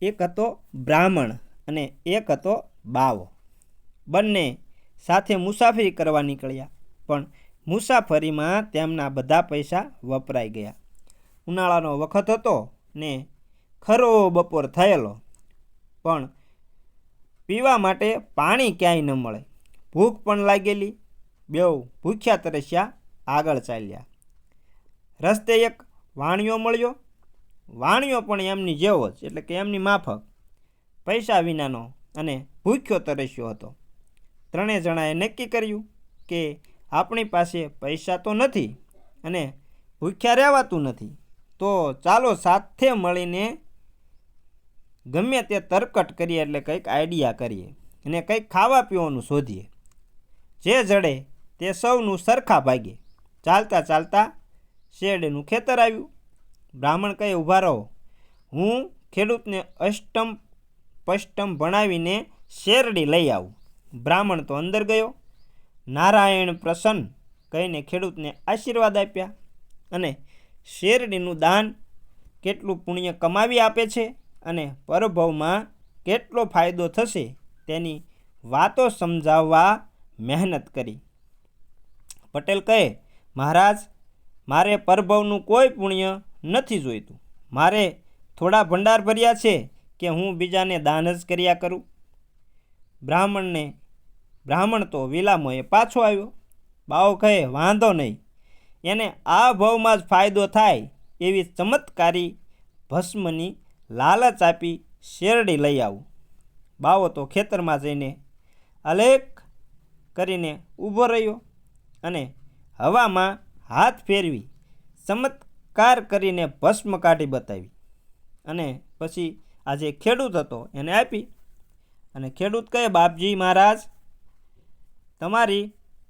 એક હતો બ્રાહ્મણ અને એક હતો બાવો. બંને સાથે મુસાફરી કરવા નીકળ્યા, પણ મુસાફરીમાં તેમના બધા પૈસા વપરાઈ ગયા. ઉનાળાનો વખત હતો ને ખરો બપોર થયેલો, પણ પીવા માટે પાણી ક્યાંય ન મળે. ભૂખ પણ લાગેલી. બેઉ ભૂખ્યા તરસ્યા આગળ ચાલ્યા. રસ્તે એક વાણિયો મળ્યો. વાણિયો પણ એમની જેવો જ, એટલે કે એમની માફક, પૈસા વિનાનો અને ભૂખ્યો તરસ્યો હતો. ત્રણેય જણાએ નક્કી કર્યું કે આપણી પાસે પૈસા તો નથી અને ભૂખ્યા રહેવાતું નથી, તો ચાલો સાથે મળીને ગમે તે તરકટ કરીએ, એટલે કંઈક આઈડિયા કરીએ અને કંઈક ખાવા પીવાનું શોધીએ. જે જડે તે સૌનું સરખા ભાગે. ચાલતા ચાલતા શેરડીનું ખેતર આવ્યું. બ્રાહ્મણ કહે, ઊભા રહો, હું ખેડૂતને અષ્ટમ પષ્ટમ ભણાવીને શેરડી લઈ આવું. બ્રાહ્મણ તો અંદર ગયો. નારાયણ પ્રસન્ન કહીને ખેડૂતને આશીર્વાદ આપ્યા અને શેરડીનું દાન કેટલું પુણ્ય કમાવી આપે છે અને પરભવમાં કેટલો ફાયદો થશે તેની વાતો સમજાવવા મહેનત કરી. પટેલ કહે, મહારાજ, મારે પરભવનું કોઈ પુણ્ય નથી જોઈતું. મારે થોડા ભંડાર ભર્યા છે કે હું બીજાને દાન જ કર્યા કરું. બ્રાહ્મણ તો વિલામોએ પાછો આવ્યો. બાવો કહે, વાંધો નહીં, એને આ ભવમાં જ ફાયદો થાય એવી ચમત્કારી ભસ્મની લાલચ આપી શેરડી લઈ આવું. બાવો તો ખેતરમાં જઈને અલેખ કરીને ઊભો રહ્યો અને હવામાં હાથ ફેરવી ચમત્કાર કરીને ભસ્મ કાઢી બતાવી અને પછી આ જે ખેડૂત હતો એને આપી. અને ખેડૂત કહે, બાપજી મહારાજ, તમારી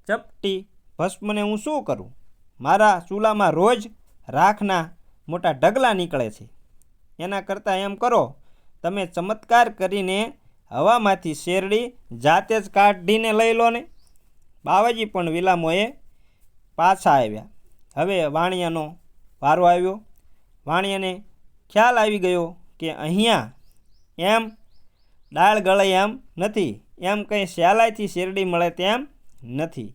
ચપટી ભસ્મને હું શું કરું? મારા ચૂલામાં રોજ રાખના મોટા ઢગલા નીકળે છે. એના કરતાં એમ કરો, તમે ચમત્કાર કરીને હવામાંથી શેરડી જાતે જ કાઢીને લઈ લો ને. બાવાજી પણ વિલામોએ પાછા આવ્યા. હવે વાણિયાનો વારો આવ્યો. વાણિયાને ખ્યાલ આવી ગયો કે અહીંયા એમ ડાળ ગળે એમ નથી, એમ કંઈ સહેલાઈથી શેરડી મળે તેમ નથી.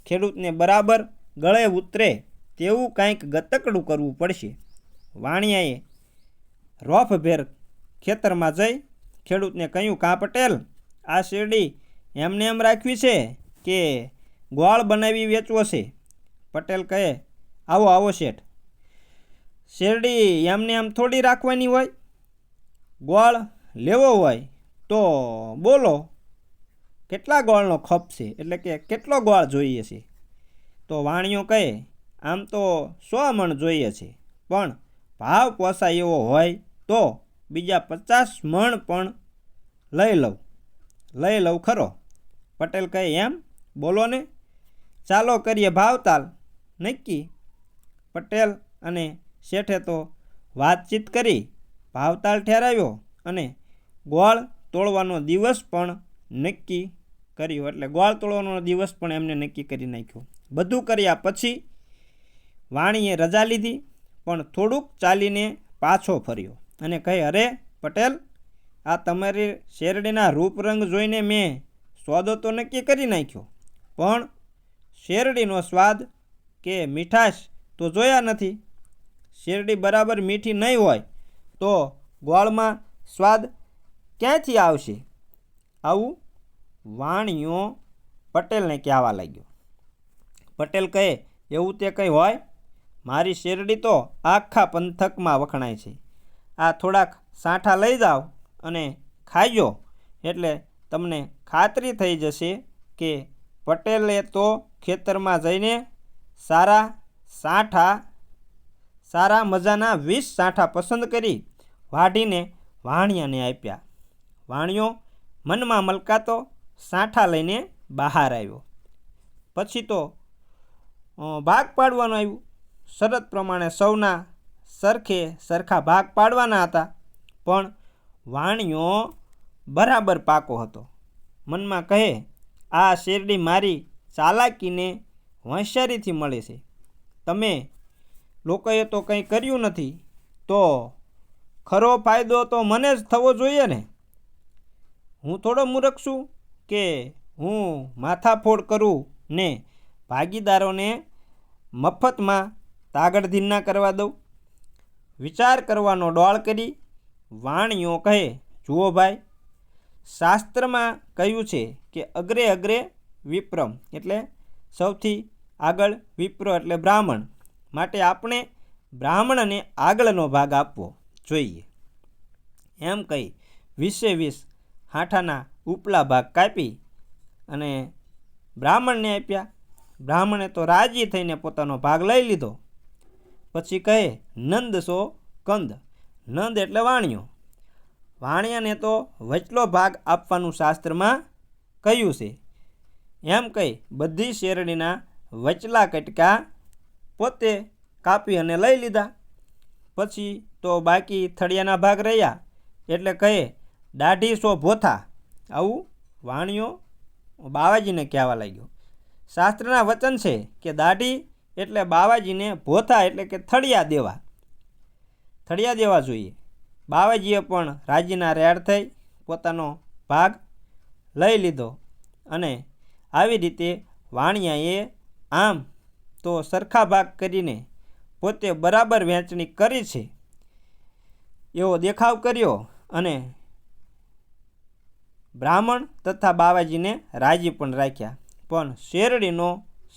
ખેડૂતને બરાબર ગળે ઉતરે તેવું કાંઈક ગતકડું કરવું પડશે. વાણિયાએ રોફભેર ખેતરમાં જઈ ખેડૂતને કહ્યું, કાં પટેલ, આ શેરડી એમને એમ રાખવી છે કે ગોળ બનાવી વેચવો છે? પટેલ કહે, આવો આવો શેઠ, શેરડી એમને એમ થોડી રાખવાની હોય. ગોળ લેવો હોય તો બોલો, કેટલા ગોળનો ખપ છે, એટલે કે કેટલો ગોળ જોઈએ છે? તો વાણિયો કહે, આમ તો 100 મણ જોઈએ છે, પણ ભાવ પોસાય એવો હોય તો બીજા 50 મણ પણ લઈ લઉં ખરો. પટેલ કહે, એમ બોલો ને, ચાલો કરીએ ભાવતાલ નક્કી. પટેલ અને શેઠે તો વાતચીત કરી ભાવતાલ ઠેરાવ્યો અને ગોળ તોડવાનો દિવસ પણ નક્કી કર્યો. એટલે ગોળ તોડવાનો દિવસ પણ એમને નક્કી કરી નાખ્યો. બધું કર્યા પછી વાણીએ રજા લીધી, પણ થોડુંક ચાલીને પાછો ફર્યો અને કહે, અરે પટેલ, આ તમારી શેરડીના રૂપરંગ જોઈને મેં સોદો તો નક્કી કરી નાખ્યો, પણ શેરડીનો સ્વાદ કે મીઠાશ તો જોયા નથી. શેરડી બરાબર મીઠી નહીં હોય તો ગોળમાં સ્વાદ ક્યાંથી આવશે? આવું વાણિયો પટેલને કહેવા લાગ્યો. પટેલ કહે, એવું તે કંઈ હોય? મારી શેરડી તો આખા પંથકમાં વખણાય છે. આ થોડાક સાંઠા લઈ જાઓ અને ખાઈજો, એટલે તમને ખાતરી થઈ જશે કે પટેલે તો ખેતરમાં જઈને સારા મજાના 20 સાંઠા પસંદ કરી વાઢીને વાણિયાને આપ્યા. વાણિયો મનમાં મલકાતો સાંઠા લઈને બહાર આવ્યો. પછી તો ભાગ પાડવાનું આવ્યું. શરત પ્રમાણે સૌના સરખા ભાગ પાડવાના હતા, પણ વાણિયો બરાબર પાકો હતો. મનમાં કહે, આ શેરડી મારી ચાલાકીને હોશિયારીથી મળે છે. તમે લોકોએ તો કંઈ કર્યું નથી, તો ખરો ફાયદો તો મને જ થવો જોઈએ ને. હું થોડો મૂર્ખ છું કે હું માથાફોડ કરું ને ભાગીદારોને મફતમાં તાગડધીન ના કરવા દઉં. વિચાર કરવાનો ડોળ કરી વાણિયો કહે, જુઓ ભાઈ, શાસ્ત્રમાં કહ્યું છે કે અગ્રે અગ્રે વિપ્રમ એટલે સૌથી આગળ, વિપ્ર એટલે બ્રાહ્મણ, માટે આપણે બ્રાહ્મણને આગળનો ભાગ આપવો જોઈએ. એમ કહી 20 હાંઠાના ઉપલા ભાગ કાપી અને બ્રાહ્મણને આપ્યા. બ્રાહ્મણે તો રાજી થઈને પોતાનો ભાગ લઈ લીધો. પછી કહે, નંદ સો કંદ. નંદ એટલે વાણિયો. વાણિયાને તો વચલો ભાગ આપવાનું શાસ્ત્રમાં કહ્યું છે. એમ કહી બધી શેરડીના વચલા કટકા પોતે કાપી અને લઈ લીધા. પછી તો બાકી થળિયાના ભાગ રહ્યા એટલે કહે, દાઢી સો ભોથા. આવું વાણિયો બાવાજીને કહેવા લાગ્યો. શાસ્ત્રના વચન છે કે દાઢી એટલે બાવાજીને ભોથા એટલે કે થળિયા દેવા જોઈએ. બાવાજીએ પણ રાજીના રેડ થઈ પોતાનો ભાગ લઈ લીધો અને આવી રીતે વાણિયાએ આમ તો સરખા ભાગ કરીને પોતે બરાબર વહેંચણી કરી છે એવો દેખાવ કર્યો અને બ્રાહ્મણ તથા બાવાજીને રાજી પણ રાખ્યા. પણ શેરડીનો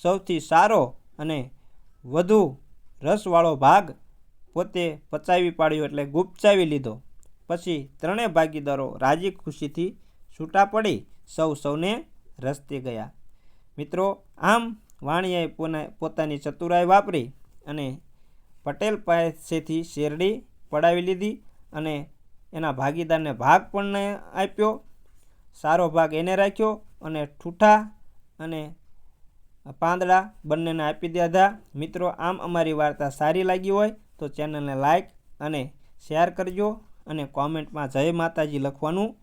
સૌથી સારો અને વધુ રસવાળો ભાગ પોતે પચાવી પાડ્યો એટલે ગુપચાવી લીધો. પછી ત્રણેય ભાગીદારો રાજી ખુશીથી છૂટા પડી સૌને રસ્તે ગયા. મિત્રો, આમ વાણિયાએ પોતાની ચતુરાઈ વાપરી અને પટેલ પાસેથી શેરડી પડાવી લીધી અને એના ભાગીદારને ભાગ પણ આપ્યો. સારો ભાગ એને રાખ્યો અને ઠૂઠા અને પાંદડા બંનેને આપી દીધા. મિત્રો, આમ અમારી વાર્તા સારી લાગી હોય તો ચેનલને લાઈક અને શેર કરજો અને કોમેન્ટમાં જય માતાજી લખવાનું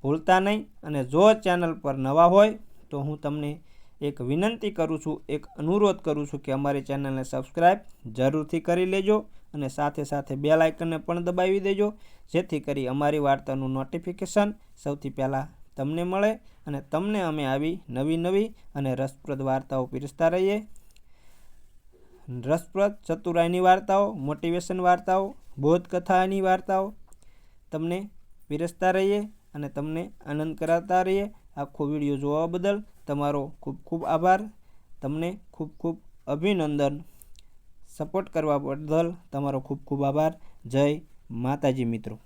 ભૂલતા નહીં. અને જો ચેનલ પર નવા હોય તો હું તમને એક વિનંતી કરું છું, એક અનુરોધ કરું છું કે અમારી ચેનલને સબસ્ક્રાઈબ જરૂરથી કરી લેજો અને સાથે સાથે બેલ આઇકનને પણ દબાવી દેજો, જેથી કરી અમારી વાર્તાનું નોટિફિકેશન સૌથી પહેલાં તમને મળે અને તમને અમે આવી નવી અને રસપ્રદ વાર્તાઓ પીરસતા રહીએ. રસપ્રદ ચતુરાઈની વાર્તાઓ, મોટિવેશન વાર્તાઓ, બોધકથાની વાર્તાઓ તમને પીરસતા રહીએ અને તમને આનંદ કરાવતા રહીએ. આખો વિડીયો જોવા બદલ તમારો ખૂબ ખૂબ આભાર. તમને ખૂબ ખૂબ અભિનંદન. સપોર્ટ કરવા બદલ તમારો ખૂબ ખૂબ આભાર. જય માતાજી મિત્રો.